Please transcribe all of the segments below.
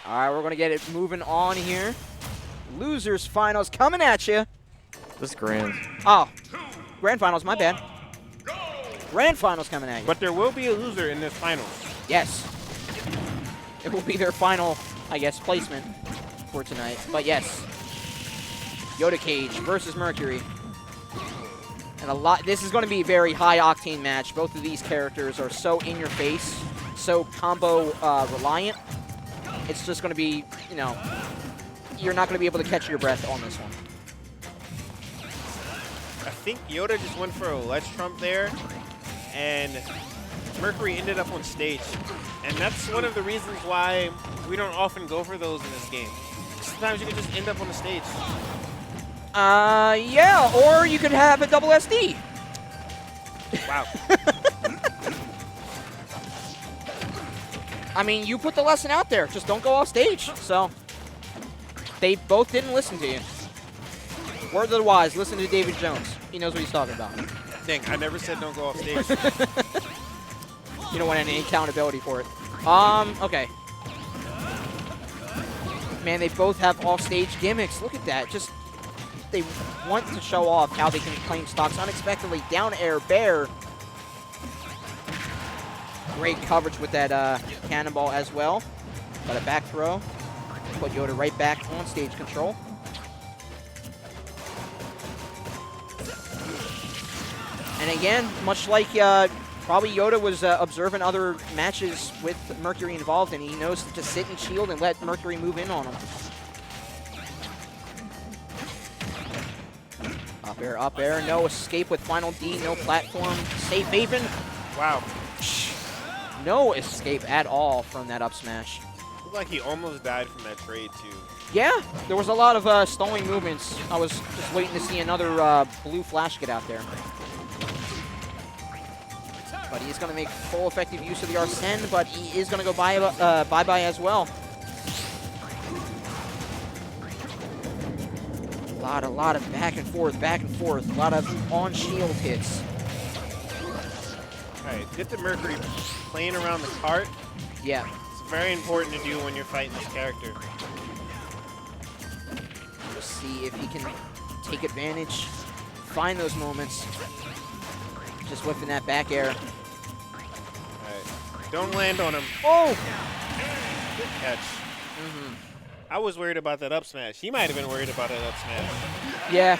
All right, we're going to get it moving on here. Losers finals coming at you. This grand. Oh, grand finals, my bad. Grand finals coming at you. But there will be a loser in this finals. Yes. It will be their final, I guess, placement for tonight. But yes. Yoda Cage versus Mercury. And this is going to be a very high octane match. Both of these characters are so in your face, so combo reliant. It's just going to be, you know, you're not going to be able to catch your breath on this one. I think Yoda just went for a ledge trump there, and Mercury ended up on stage. And that's one of the reasons why we don't often go for those in this game. Sometimes you can just end up on the stage. Yeah, or you could have a double SD. Wow. I mean, you put the lesson out there. Just don't go off stage. So, they both didn't listen to you. Word of the wise, listen to David Jones. He knows what he's talking about. Dang, I never said don't go off stage. You don't want any accountability for it. Okay. Man, they both have off-stage gimmicks. Look at that. Just, they want to show off how they can claim stocks unexpectedly. Down air bear. Great coverage with that cannonball as well. Got a back throw. Put Yoda right back on stage control. And again, much like probably Yoda was observing other matches with Mercury involved, and he knows to just sit and shield and let Mercury move in on him. Up air, no escape with final D, no platform, safe haven. Wow. No escape at all from that up smash. Looked like he almost died from that trade, too. Yeah, there was a lot of stalling movements. I was just waiting to see another blue flash get out there. But he's going to make full effective use of the Arsene, but he is going to go bye-bye as well. A lot of back and forth, a lot of on-shield hits. All right, get the Mercury playing around the cart. Yeah. It's very important to do when you're fighting this character. We'll see if he can take advantage, find those moments. Just whipping that back air. Don't land on him. Oh! Good catch. I was worried about that up smash. He might have been worried about that up smash. Yeah.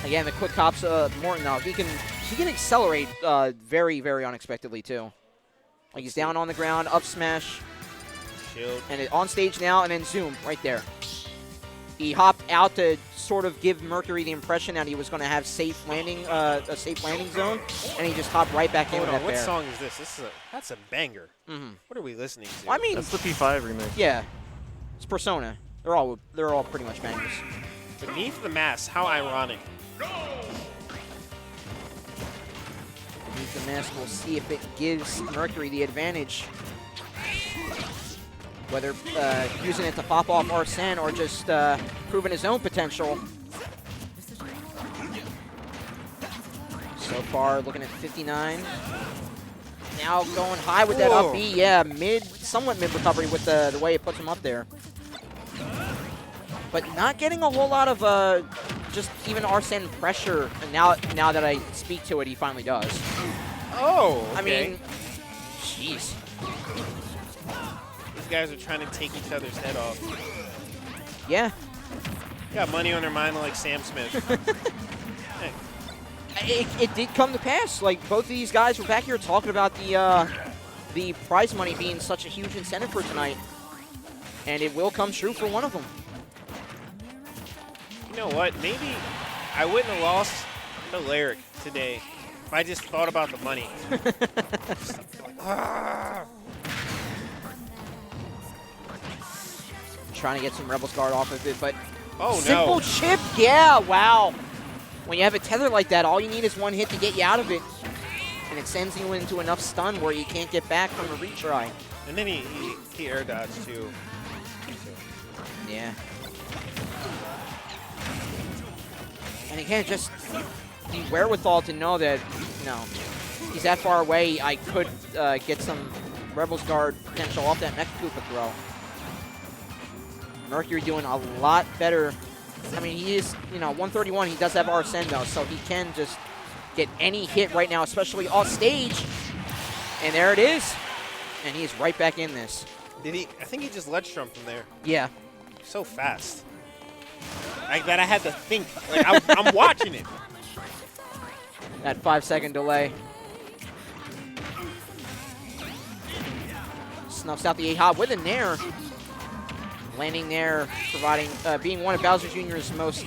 Again, the quick hops, Morton, he can accelerate very, very unexpectedly, too. Like he's down on the ground, up smash. Shield. And on stage now, and then zoom right there. He hopped out to sort of give Mercury the impression that he was going to have a safe landing zone, and he just hopped right back in with that what bear. song is this? That's a banger. What are we listening to? I mean, that's the P5 remix. Yeah, it's Persona. They're all pretty much bangers. Beneath the Mask, how ironic. Beneath the Mask, we'll see if it gives Mercury the advantage. Whether using it to pop off Arsene or just proving his own potential. So far, looking at 59. Now going high with that up B. Yeah, somewhat mid recovery with the way it puts him up there. But not getting a whole lot of just even Arsene pressure. And now that I speak to it, he finally does. Oh, okay. I mean, jeez. These guys are trying to take each other's head off. Yeah. Got money on their mind like Sam Smith. Hey. It did come to pass. Like, both of these guys were back here talking about the prize money being such a huge incentive for tonight. And it will come true for one of them. You know what? Maybe I wouldn't have lost the lyric today if I just thought about the money. Trying to get some Rebel's Guard off of it, but simple chip, yeah, wow. When you have a tether like that, all you need is one hit to get you out of it. And it sends you into enough stun where you can't get back from a retry. And then he air dodged too. Yeah. And again, just the wherewithal to know that, you know, he's that far away, I could get some Rebel's Guard potential off that Mecha Koopa throw. Mercury doing a lot better. I mean, he is, 131. He does have Arsene, though, so he can just get any hit right now, especially off stage. And there it is. And he's right back in this. Did he? I think he just ledge trumped from there. Yeah. So fast. Like that I had to think. Like I'm watching it. That 5-second delay. Snuffs out the A-Hop with a Nair. Landing there, providing, being one of Bowser Jr.'s most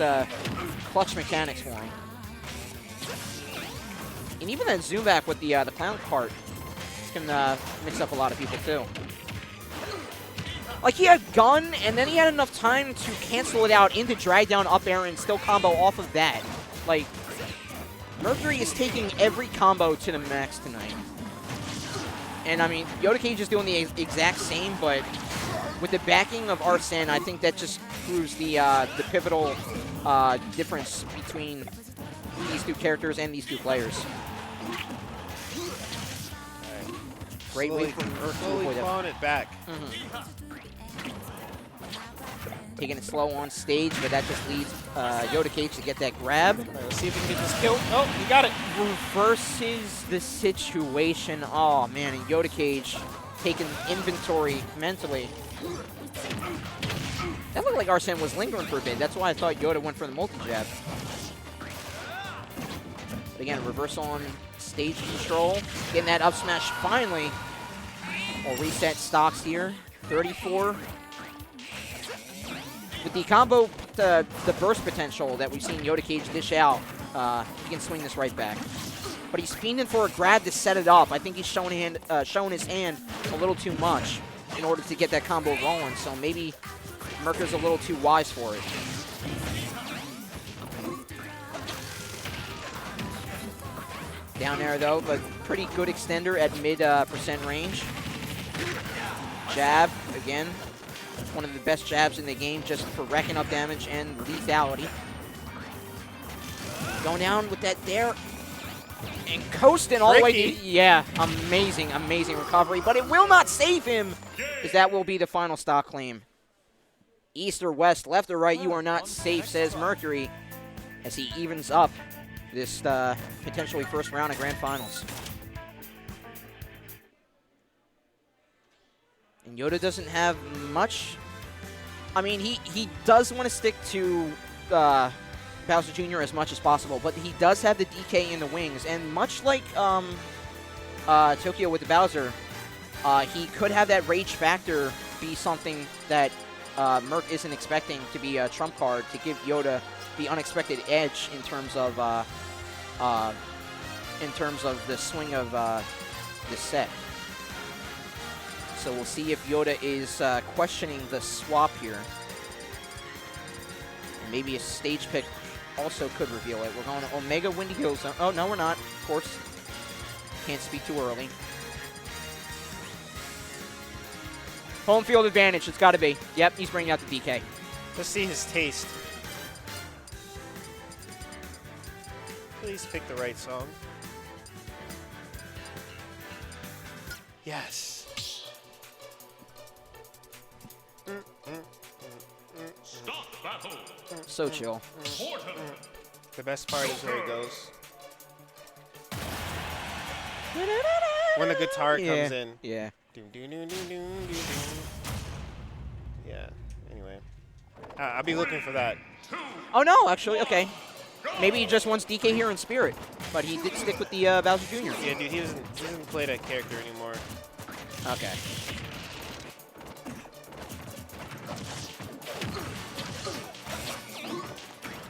clutch mechanics for him. And even that zoom back with the clown cart can mix up a lot of people too. Like, he had gun, and then he had enough time to cancel it out into drag down up air and still combo off of that. Like, Mercury is taking every combo to the max tonight. And I mean, Yoda Cage is doing the exact same, but with the backing of Arsene, I think that just proves the pivotal difference between these two characters and these two players. Great way from Earth to avoid clawing it back. Taking it slow on stage, but that just leads Yoda Cage to get that grab. Right, let's see if he can get this kill. Oh, he got it. Reverses the situation. Oh, man, and Yoda Cage taking inventory mentally. That looked like Arsene was lingering for a bit. That's why I thought Yoda went for the multi-jab. But again, reversal on stage control. Getting that up smash finally. We'll reset stocks here. 34. With the combo, the burst potential that we've seen Yoda Cage dish out, he can swing this right back. But he's fiending for a grab to set it up. I think he's showing his hand a little too much in order to get that combo rolling. So maybe Mercury's a little too wise for it. Down there, though, but pretty good extender at mid% range. Jab, again. One of the best jabs in the game just for racking up damage and lethality. Going down with that there. And coasting all the way to... Yeah, amazing, amazing recovery. But it will not save him, because that will be the final stock claim. East or west, left or right, you are not safe, says Mercury, as he evens up this potentially first round of Grand Finals. And Yoda doesn't have much. I mean, he does want to stick to Bowser Jr. as much as possible, but he does have the DK in the wings. And much like Tokyo with the Bowser, he could have that rage factor be something that Merc isn't expecting to be a trump card to give Yoda the unexpected edge in terms of the swing of this set. So we'll see if Yoda is questioning the swap here. And maybe a stage pick also could reveal it. We're going to Omega Windy Hill Zone. Oh, no, we're not. Of course. Can't speak too early. Home field advantage. It's got to be. Yep, he's bringing out the DK. Let's see his taste. Please pick the right song. Yes. So chill. The best part is where he goes. When the guitar comes in. Yeah. Yeah. Anyway. I'll be looking for that. Oh, no, actually. Okay. Maybe he just wants DK here in spirit. But he did stick with the Bowser Jr. Yeah, dude, he doesn't play that character anymore. Okay.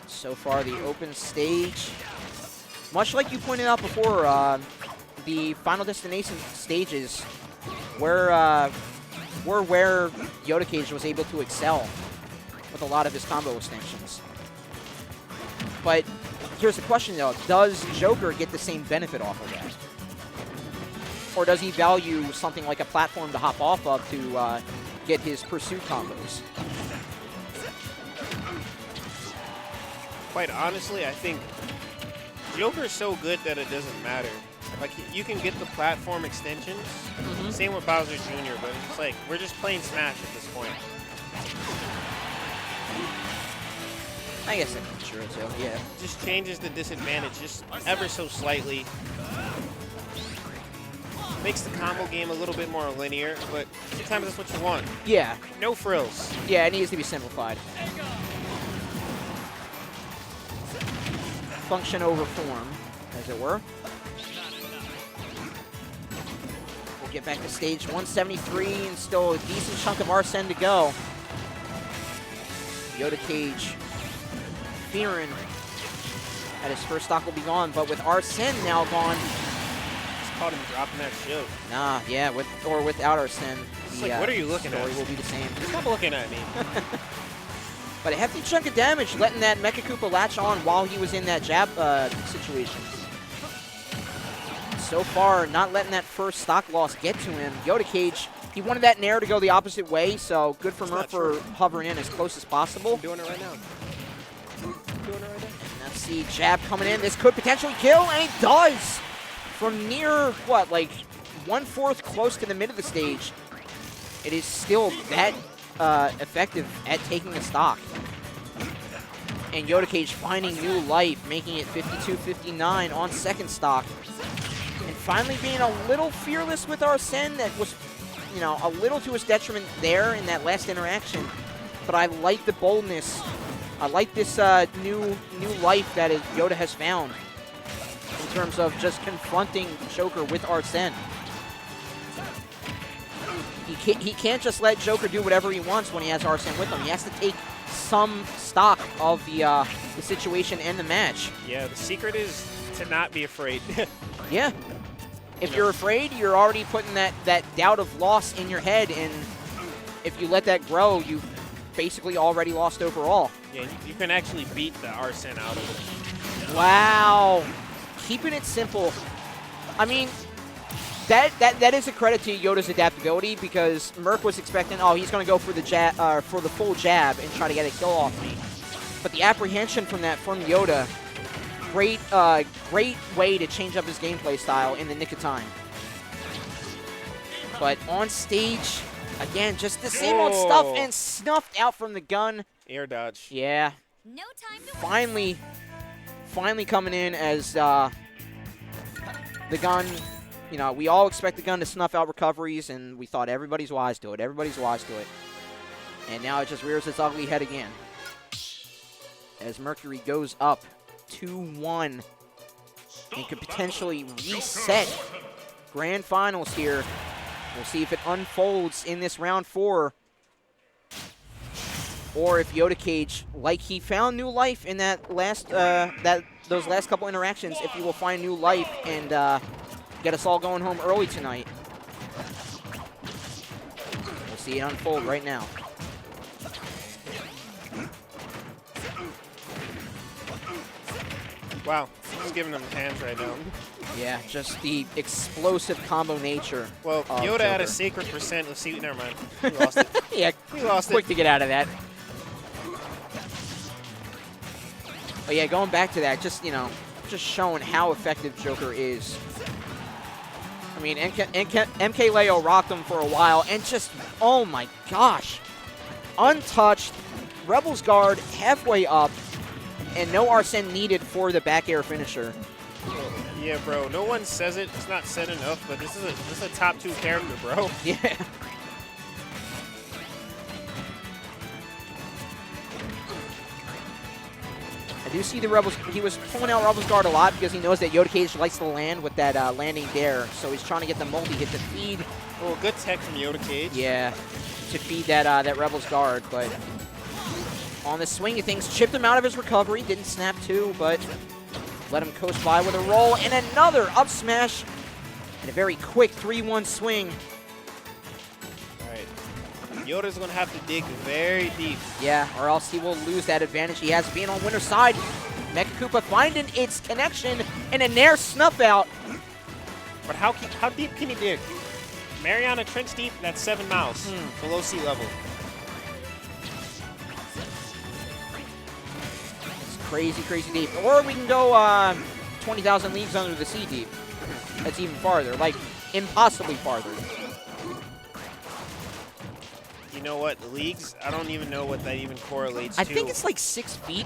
So far, the open stage, much like you pointed out before, the Final Destination stages where Yoda Cage was able to excel with a lot of his combo extensions. But here's the question, though. Does Joker get the same benefit off of that? Or does he value something like a platform to hop off of to get his pursuit combos? Quite honestly, I think Joker is so good that it doesn't matter. Like, you can get the platform extensions. Same with Bowser Jr., but it's like, we're just playing Smash at this point. I guess that's true too. Yeah. Just changes the disadvantage just ever so slightly. Makes the combo game a little bit more linear, but sometimes that's what you want. Yeah. No frills. Yeah, it needs to be simplified. Function over form, as it were. We'll get back to stage 173 and still a decent chunk of Arsene to go. Yoda Cage fearing that his first stock will be gone, but with Arsene now gone. Just caught him dropping that shit. Nah, yeah, with or without Arsene. It's like, what are you looking at? Story will be the same. Stop looking at me. But a hefty chunk of damage, letting that Mecha Koopa latch on while he was in that jab situation. So far, not letting that first stock loss get to him. Yoda Cage, he wanted that Nair to go the opposite way, so good for Merc for hovering in as close as possible. I'm doing it right now. I'm doing it right now. And let's see, jab coming in. This could potentially kill, and it does! From near, what, like 1/4 close to the mid of the stage. It is still that effective at taking a stock. And Yoda Cage finding new life, making it 52-59 on second stock. And finally being a little fearless with Arsene that was, you know, a little to his detriment there in that last interaction. But I like the boldness. I like this new life that Yoda has found in terms of just confronting Joker with Arsene. He can't just let Joker do whatever he wants when he has Arsene with him. He has to take some stock of the situation and the match. Yeah, the secret is to not be afraid. Yeah. If you're afraid, you're already putting that doubt of loss in your head, and if you let that grow, you've basically already lost overall. Yeah, you can actually beat the Arsene out of it. Wow. Keeping it simple. I mean, that is a credit to Yoda's adaptability, because Merc was expecting, oh, he's going to go for the jab, for the full jab and try to get a kill off me. But the apprehension from Yoda, great way to change up his gameplay style in the nick of time. But on stage, again, just the same old stuff, and snuffed out from the gun. Air dodge. Yeah. No time to Finally coming in as the gun. You know, we all expect the gun to snuff out recoveries, and we thought everybody's wise to it. Everybody's wise to it. And now it just rears its ugly head again. As Mercury goes up 2-1 and could potentially reset grand finals here. We'll see if it unfolds in this round 4. Or if Yoda Cage, like he found new life in that last those last couple interactions, if he will find new life and get us all going home early tonight. We'll see it unfold right now. Wow, he's giving them hands right now. Yeah, just the explosive combo nature. Well, Yoda had a sacred percent. Let's see. Never mind. We lost it. Yeah, we lost quick it. to get out of that. But yeah, going back to that, just, you know, just showing how effective Joker is. I mean, MK Leo rocked him for a while, and just, oh my gosh. Untouched, Rebel's guard halfway up, and no Arsene needed for the back air finisher. Yeah, bro. No one says it. It's not said enough, but this is a top 2 character, bro. Yeah. I do see the Rebels. He was pulling out Rebel's guard a lot because he knows that Yoda Cage likes to land with that landing dare. So he's trying to get the multi-hit to feed. Oh, good tech from Yoda Cage. Yeah, to feed that Rebel's guard. But on the swing of things, chipped him out of his recovery. Didn't snap too, but let him coast by with a roll. And another up smash. And a very quick 3-1 swing. All right. Yoda's going to have to dig very deep. Yeah, or else he will lose that advantage he has being on winner's side. Mecha Koopa finding its connection and a Nair snuff out. But how deep can he dig? Mariana Trench deep, that's 7 miles below sea level. It's crazy, crazy deep. Or we can go 20,000 leagues under the sea deep. That's even farther, like impossibly farther. You know what? The leagues, I don't even know what that even correlates to. I think it's like 6 feet.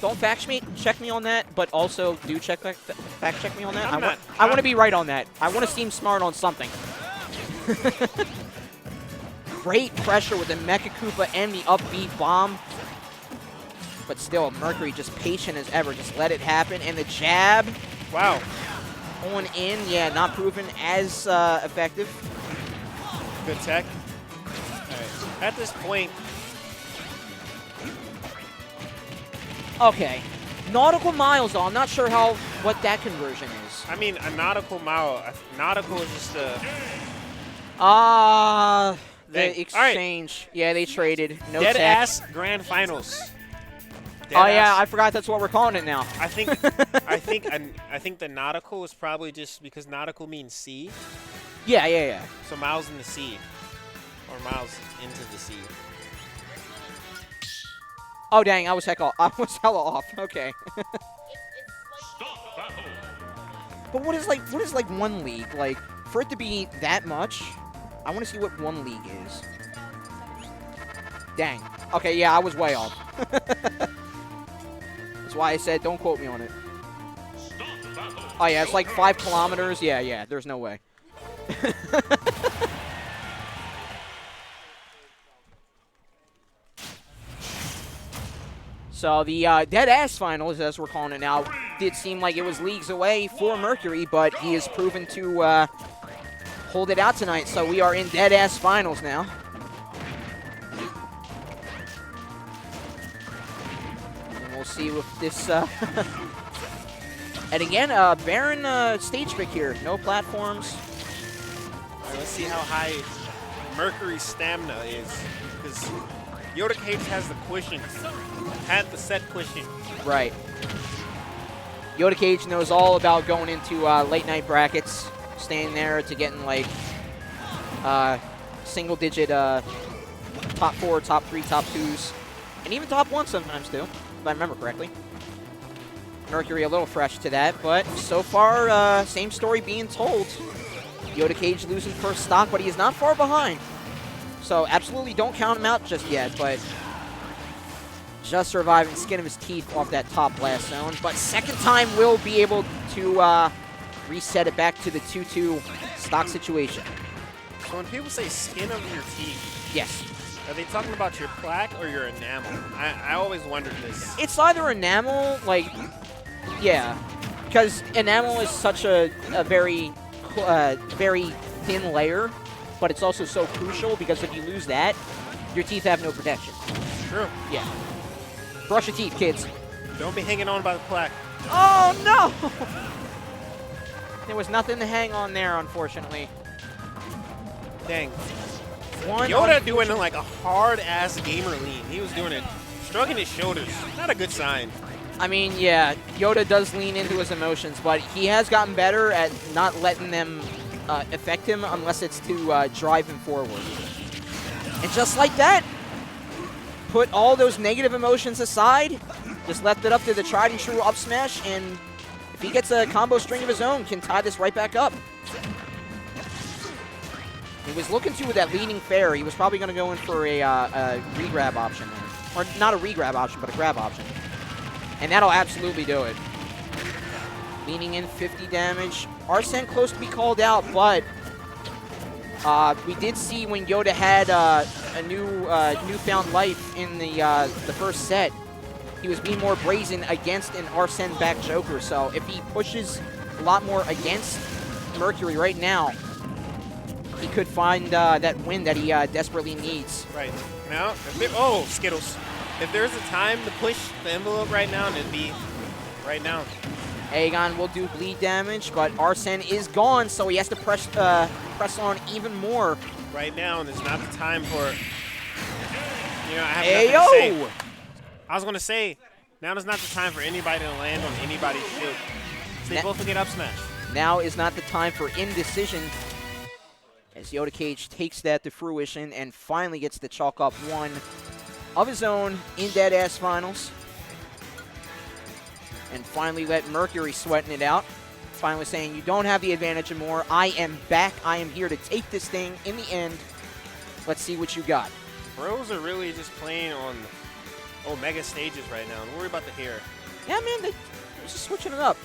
Don't fact check me on that, but also do fact check me on that. I want to be right on that. I want to seem smart on something. Great pressure with the Mecha Koopa and the up B bomb. But still, Mercury just patient as ever. Just let it happen. And the jab. Wow. On in. Yeah, not proven as effective. Good tech. All right. At this point. Okay. Nautical miles, though. I'm not sure what that conversion is. I mean, a nautical mile. Nautical is just a... The exchange. Right. Yeah, they traded. No Dead tech. ass grand finals. Yeah, I forgot that's what we're calling it now. I think the nautical is probably just because nautical means sea. Yeah. So miles in the sea, or miles into the sea. Oh dang, I was hella off. Okay. But what is like 1 league? Like for it to be that much, I want to see what 1 league is. Dang. Okay, yeah, I was way off. That's why I said don't quote me on it. Oh yeah, it's like 5 kilometers. Yeah, there's no way. So the dead-ass finals, as we're calling it now, did seem like it was leagues away for Mercury, but he has proven to hold it out tonight. So we are in dead-ass finals now. We'll see if this... And again, barren stage pick here. No platforms. All right, let's see how high Mercury's stamina is. Because Yoda Cage has the cushion. Had the set cushion. Right. Yoda Cage knows all about going into late-night brackets. Staying there to getting, like, single-digit top 4, top 3, top 2s. And even top 1 sometimes, too. If I remember correctly. Mercury a little fresh to that, but so far, same story being told. Yoda Cage losing first stock, but he is not far behind. So absolutely don't count him out just yet, but just surviving, skin of his teeth off that top blast zone. But second time will be able to reset it back to the 2-2 stock situation. So when people say skin of your teeth, yes. Are they talking about your plaque or your enamel? I always wondered this. It's either enamel, like, yeah, because enamel is such a very, very thin layer, but it's also so crucial because if you lose that, your teeth have no protection. True. Yeah. Brush your teeth, kids. Don't be hanging on by the plaque. Oh, no! There was nothing to hang on there, unfortunately. Dang. Yoda doing like a hard-ass gamer lean. He was doing it, shrugging his shoulders. Not a good sign. I mean, yeah, Yoda does lean into his emotions, but he has gotten better at not letting them affect him unless it's to drive him forward. And just like that, put all those negative emotions aside, just left it up to the tried and true up smash, and if he gets a combo string of his own, can tie this right back up. He was looking to with that leading fair. He was probably going to go in for a re-grab option there. Or not a re-grab option, but a grab option. And that'll absolutely do it. Leaning in 50 damage. Arsene close to be called out, but we did see when Yoda had a newfound life in the first set, he was being more brazen against an Arsene back Joker. So if he pushes a lot more against Mercury right now, he could find that win that he desperately needs. Right. Now, oh, Skittles. If there's a time to push the envelope right now, it'd be right now. Aegon will do bleed damage, but Arsene is gone, so he has to press on even more. Right now, and it's not the time for, you know, I have nothing to say. I was going to say, now is not the time for anybody to land on anybody's shield. So they both will get up smash. Now is not the time for indecision, as Yoda Cage takes that to fruition and finally gets to chalk up one of his own in dead-ass finals. And finally let Mercury sweating it out. Finally saying, you don't have the advantage anymore. I am back. I am here to take this thing in the end. Let's see what you got. Bros are really just playing on Omega stages right now. Don't worry about the hair. Yeah, man, they're just switching it up.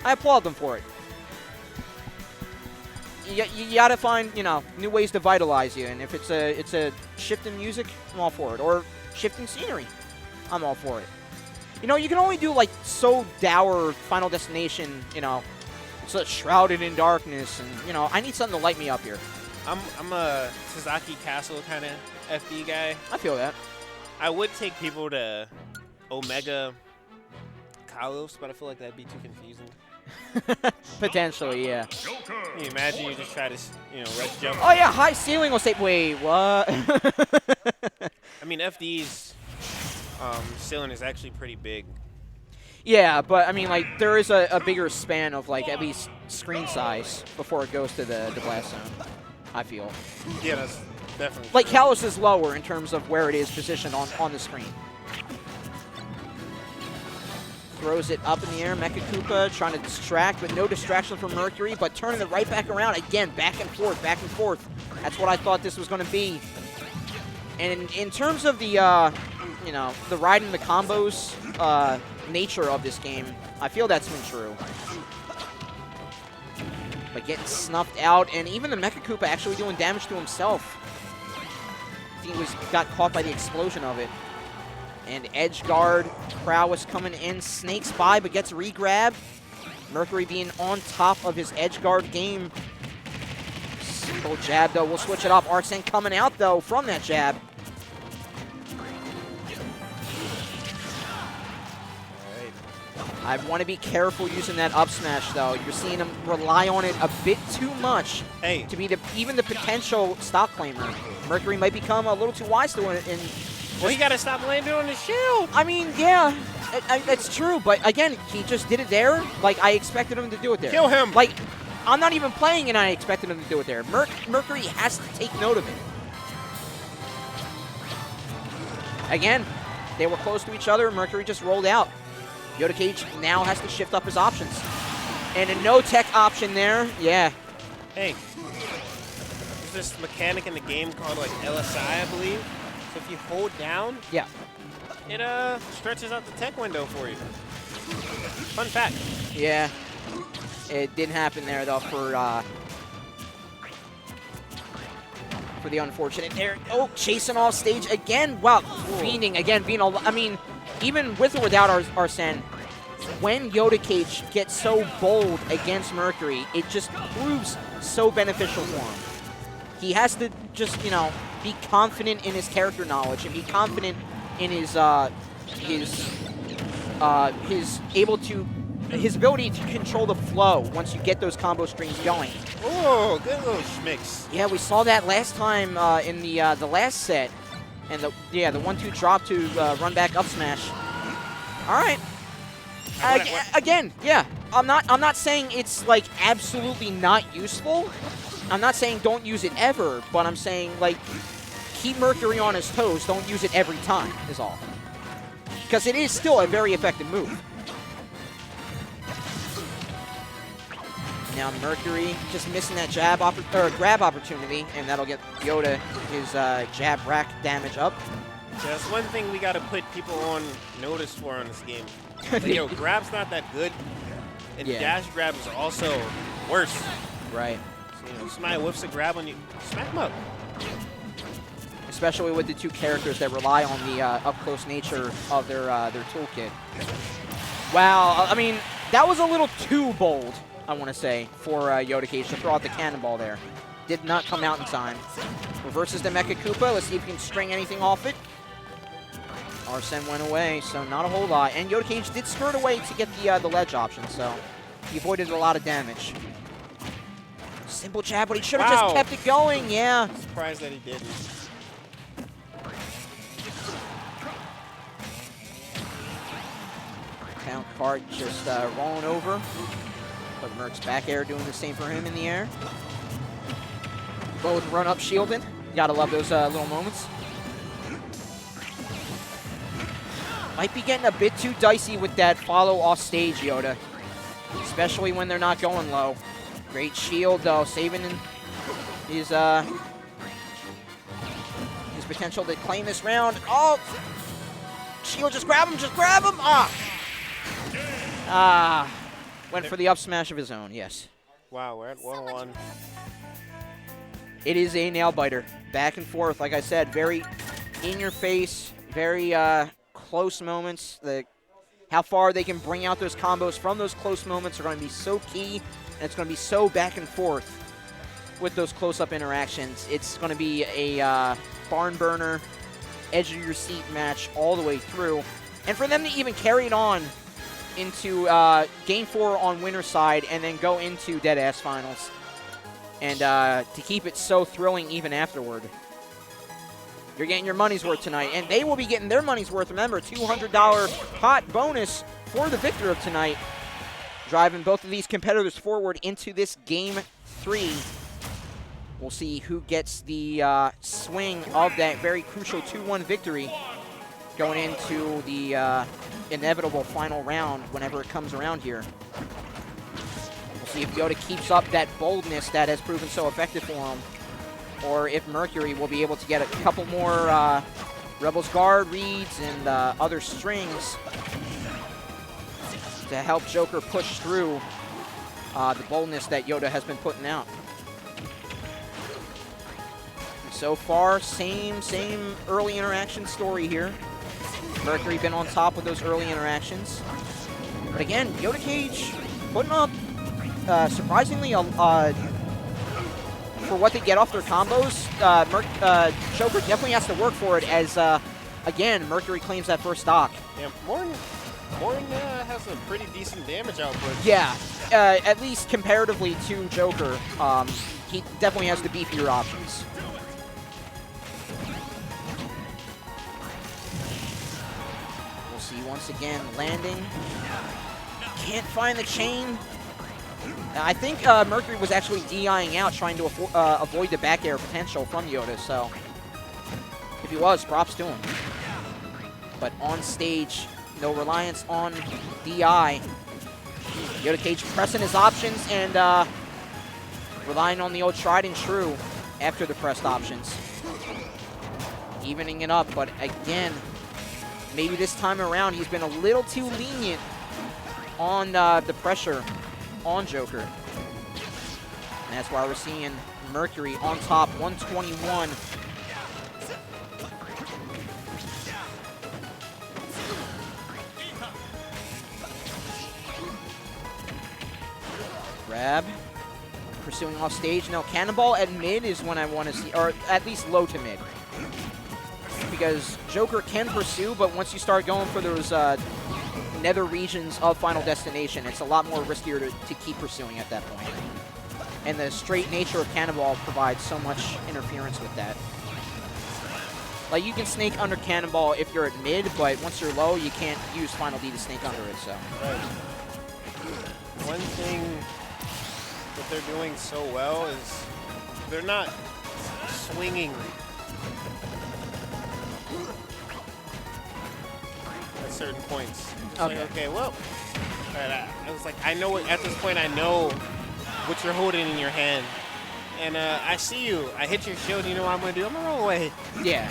I applaud them for it. You gotta find, you know, new ways to vitalize you, and if it's a shift in music, I'm all for it. Or shift in scenery, I'm all for it. You know, you can only do like so dour Final Destination, you know, it's shrouded in darkness, and you know, I need something to light me up here. I'm a Tazaki Castle kind of FD guy. I feel that. I would take people to Omega Kalos, but I feel like that'd be too confusing. Potentially, yeah. Can you imagine you just try to, you know, red jump? Oh yeah, high ceiling will say, wait, what? I mean, FD's ceiling is actually pretty big. Yeah, but I mean, like, there is a bigger span of, like, at least screen size before it goes to the blast zone, I feel. Yeah, that's definitely Like, true. Kalos is lower in terms of where it is positioned on the screen. Throws it up in the air. Mecha Koopa trying to distract, but no distraction from Mercury, but turning it right back around. Again, back and forth, back and forth. That's what I thought this was going to be. And in terms of the, you know, the riding the combos nature of this game, I feel that's been true. But getting snuffed out, and even the Mecha Koopa actually doing damage to himself. He got caught by the explosion of it. And edge guard, prowess coming in, snakes by, but gets re-grabbed. Mercury being on top of his edge guard game. Simple jab, though. We'll switch it up. Arsene coming out, though, from that jab. I want to be careful using that up smash, though. You're seeing him rely on it a bit too much to be even the potential stock claimer. Mercury might become a little too wise to it. Well, you got to stop landing on the shield. I mean, yeah, that's true. But again, he just did it there. Like, I expected him to do it there. Kill him. Like, I'm not even playing and I expected him to do it there. Mercury has to take note of it. Again, they were close to each other. Mercury just rolled out. Yoda Cage now has to shift up his options. And a no-tech option there. Yeah. Hey, there's this mechanic in the game called, like, LSI, I believe. So if you hold down, yeah, it stretches out the tech window for you. Fun fact. Yeah, it didn't happen there though for the unfortunate there. Oh, chasing off stage again. Wow, fiending again, being I mean, even with or without Arsene, when Yoda Cage gets so bold against Mercury, it just proves so beneficial for him. He has to just, you know, be confident in his character knowledge and be confident in his ability to control the flow once you get those combo streams going. Oh, good little schmicks. Yeah, we saw that last time in the last set, and the 1-2 drop to run back up smash. All right. Again, yeah. I'm not saying it's like absolutely not useful. I'm not saying don't use it ever, but I'm saying, like, keep Mercury on his toes. Don't use it every time, is all. Because it is still a very effective move. Now Mercury just missing that grab opportunity, and that'll get Yoda his jab rack damage up. Yeah, that's one thing we got to put people on notice for in this game. Like, yo, grab's not that good, and dash grab is also worse. Right. You know, somebody whiffs a grab on you, smack them up. Especially with the two characters that rely on the up-close nature of their toolkit. Wow, I mean, that was a little too bold, I want to say, for Yoda Cage to throw out the cannonball there. Did not come out in time. Reverses the Mecha Koopa. Let's see if he can string anything off it. Arsene went away, so not a whole lot. And Yoda Cage did skirt away to get the ledge option, so he avoided a lot of damage. Simple jab, but he should have just kept it going, yeah. Surprised that he didn't. Count card just rolling over. But Merc's back air doing the same for him in the air. Both run up shielding. Gotta love those little moments. Might be getting a bit too dicey with that follow off stage, Yoda. Especially when they're not going low. Great shield, though, saving his potential to claim this round. Oh! Shield, just grab him, just grab him! Went for the up smash of his own, yes. Wow, we're at 1-1. It is a nail biter. Back and forth, like I said, very in your face, very close moments. How far they can bring out those combos from those close moments are going to be so key, and it's going to be so back and forth with those close-up interactions. It's going to be a barn burner, edge of your seat match all the way through. And for them to even carry it on into Game 4 on winner's side and then go into Deadass Finals, and to keep it so thrilling even afterward. You're getting your money's worth tonight, and they will be getting their money's worth. Remember, $200 pot bonus for the victor of tonight, driving both of these competitors forward into this Game 3. We'll see who gets the swing of that very crucial 2-1 victory going into the inevitable final round whenever it comes around here. We'll see if Yoda keeps up that boldness that has proven so effective for him, or if Mercury will be able to get a couple more Rebel's Guard reads and other strings to help Joker push through the boldness that Yoda has been putting out. So far, same early interaction story here. Mercury been on top of those early interactions. But again, Yoda Cage putting up surprisingly for what they get off their combos. Joker definitely has to work for it as, again, Mercury claims that first stock. Yeah, Morton has a pretty decent damage output. Yeah, at least comparatively to Joker, he definitely has the beefier options. We'll see once again landing. Can't find the chain. I think Mercury was actually DIing out, trying to avoid the back air potential from Yoda, so if he was, props to him. But on stage, no reliance on DI. Yoda Cage pressing his options and relying on the old tried and true after the pressed options. Evening it up, but again, maybe this time around he's been a little too lenient on the pressure on Joker. And that's why we're seeing Mercury on top, 121. Grab. Pursuing off stage. Now, Cannonball at mid is when I want to see, or at least low to mid. Because Joker can pursue, but once you start going for those nether regions of Final Destination, it's a lot more riskier to keep pursuing at that point. And the straight nature of Cannonball provides so much interference with that. Like, you can snake under Cannonball if you're at mid, but once you're low, you can't use Final D to snake under it, so. Right. One thing that they're doing so well is they're not swinging at certain points. It's okay. Like, okay, well, I was like, I know at this point I know what you're holding in your hand. And I see you. I hit your shield. You know what I'm going to do? I'm going to roll away. Yeah.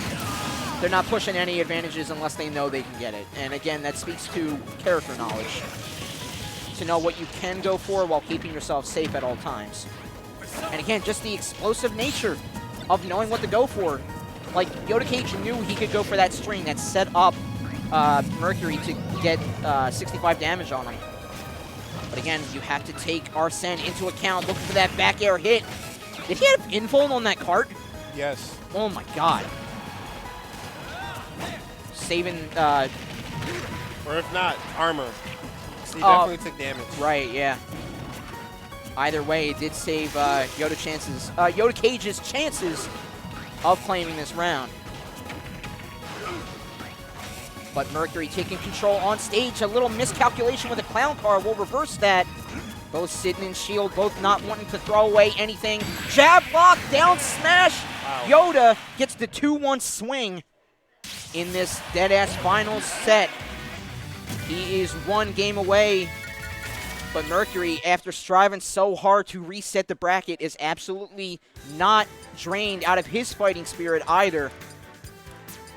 They're not pushing any advantages unless they know they can get it. And again, that speaks to character knowledge. To know what you can go for while keeping yourself safe at all times. And again, just the explosive nature of knowing what to go for. Like, Yoda Cage knew he could go for that string that set up Mercury to get 65 damage on him. But again, you have to take Arsene into account, looking for that back air hit. Did he have info on that cart? Yes. Oh my god. Saving, or if not, armor. So he definitely took damage. Right, yeah. Either way, it did save Yoda Cage's chances of claiming this round. But Mercury taking control on stage. A little miscalculation with a clown car will reverse that. Both sitting in shield, both not wanting to throw away anything. Jab lock, down smash. Wow. Yoda gets the 2-1 swing in this Deadass Finals set. He is one game away. But Mercury, after striving so hard to reset the bracket, is absolutely not drained out of his fighting spirit either.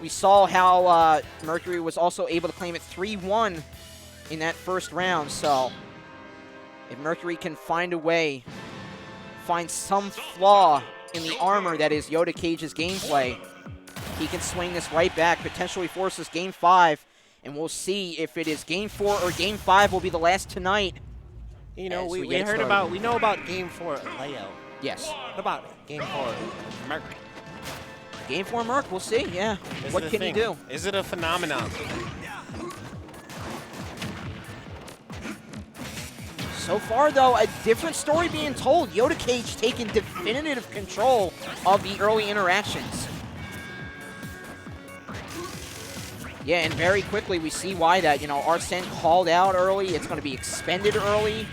We saw how Mercury was also able to claim it 3-1 in that first round. So if Mercury can find a way, find some flaw in the armor that is Yoda Cage's gameplay, he can swing this right back, potentially force us Game 5, and we'll see if it is Game 4 or Game 5 will be the last tonight. You know, we get heard started. about, we know about Game 4 Leo. Yes. What about Game 4 Mercury? Game 4 Merc, we'll see, yeah. Is What it a can he thing? do? Is it a phenomenon? So far, though, a different story being told. Yoda Cage taking definitive control of the early interactions. Yeah, and very quickly we see why that. You know, Arsene called out early. It's going to be expended early.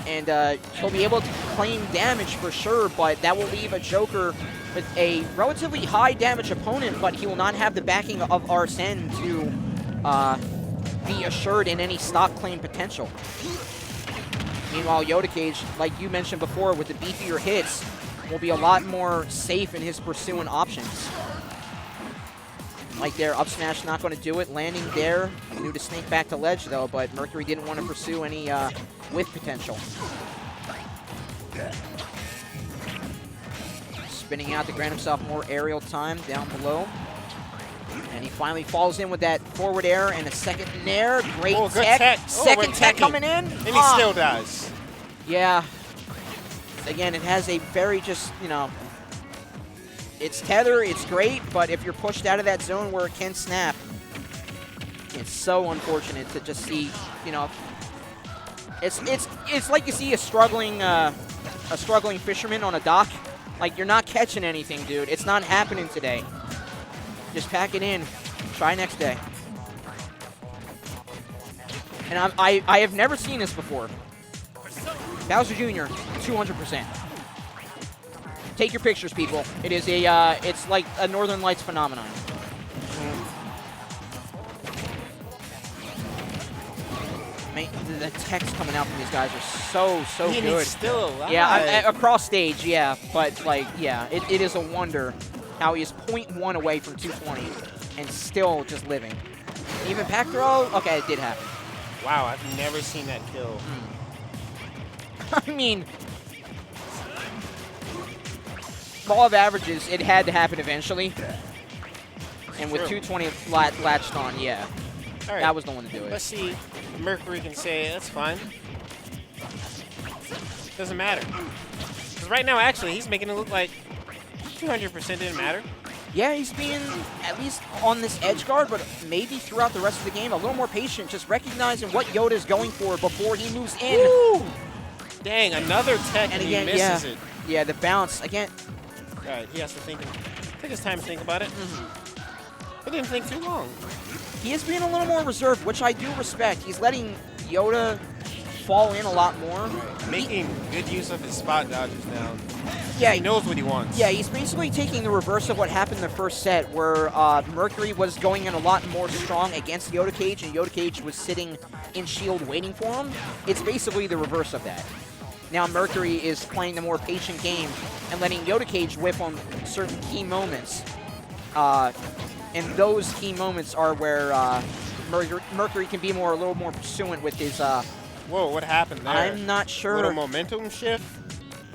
And he'll be able to claim damage for sure, but that will leave a Joker with a relatively high damage opponent, but he will not have the backing of Arsene to be assured in any stock claim potential. Meanwhile, Yoda Cage, like you mentioned before, with the beefier hits, will be a lot more safe in his pursuing options. Like there, up smash not going to do it. Landing there, knew to sneak back to ledge though, but Mercury didn't want to pursue any with potential. Spinning out to grant himself more aerial time down below. And he finally falls in with that forward air and a second nair. Great tech. Second tech coming in. And he still does. Yeah. Again, it has a very just, you know, it's tether, it's great, but if you're pushed out of that zone where it can snap, it's so unfortunate to just see, you know, it's like you see a struggling fisherman on a dock. Like, you're not catching anything, dude. It's not happening today. Just pack it in. Try next day. And I have never seen this before. Bowser Jr., 200%. Take your pictures, people. It is a, it's like a Northern Lights phenomenon. Man, the techs coming out from these guys are so good. He's still alive. Yeah, across stage, yeah. But, like, yeah, it is a wonder how he is 0.1 away from 220 and still just living. Even pack throw, okay, it did happen. Wow, I've never seen that kill. I mean, law of averages, it had to happen eventually. And with 220 latched on, yeah. All right. That was the one to do it. Let's see if Mercury can say, that's fine. Doesn't matter. Because right now, actually, he's making it look like 200% didn't matter. Yeah, he's being, at least on this edge guard, but maybe throughout the rest of the game, a little more patient, just recognizing what Yoda's going for before he moves in. Woo! Dang, another tech and again, he misses it. Yeah, the bounce, again. All right, he has to take his time to think about it. He didn't think too long. He is being a little more reserved, which I do respect. He's letting Yoda fall in a lot more. Right. Making good use of his spot dodges now. Yeah, he knows what he wants. Yeah, he's basically taking the reverse of what happened in the first set, where Mercury was going in a lot more strong against Yoda Cage, and Yoda Cage was sitting in shield waiting for him. It's basically the reverse of that. Now Mercury is playing the more patient game and letting Yoda Cage whip on certain key moments. And those key moments are where Mercury can be a little more pursuant with his... Whoa, what happened there? I'm not sure. A little momentum shift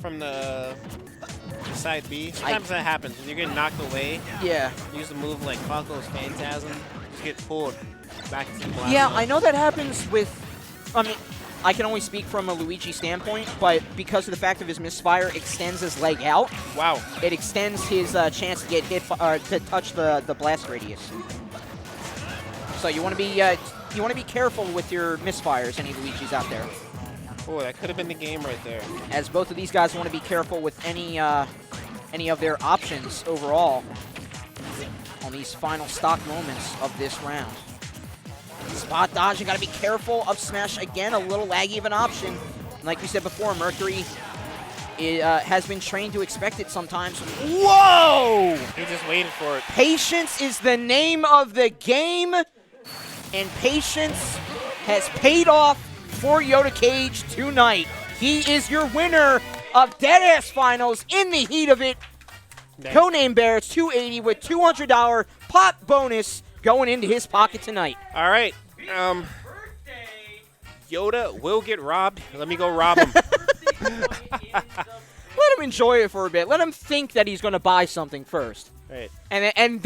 from the side B. Sometimes that happens. When you're getting knocked away, yeah. Use a move like Falco's Phantasm, just get pulled back to the blast. Yeah, I know that happens with... I mean, I can only speak from a Luigi standpoint, but because of the fact of his misfire extends his leg out, wow, it extends his chance to get hit, to touch the blast radius. So you want to be careful with your misfires, any Luigis out there. Oh, that could have been the game right there. As both of these guys want to be careful with any of their options overall on these final stock moments of this round. Spot dodge, you got to be careful. Up smash, again, a little laggy of an option. Like we said before, Mercury has been trained to expect it sometimes. Whoa! He just waited for it. Patience is the name of the game, and patience has paid off for Yoda Cage tonight. He is your winner of Deadass Finals in the heat of it. Nice. Codename Bears 280 with $200 pot bonus going into his pocket tonight. All right. Yoda will get robbed. Let me go rob him. Let him enjoy it for a bit. Let him think that he's going to buy something first. Right. And then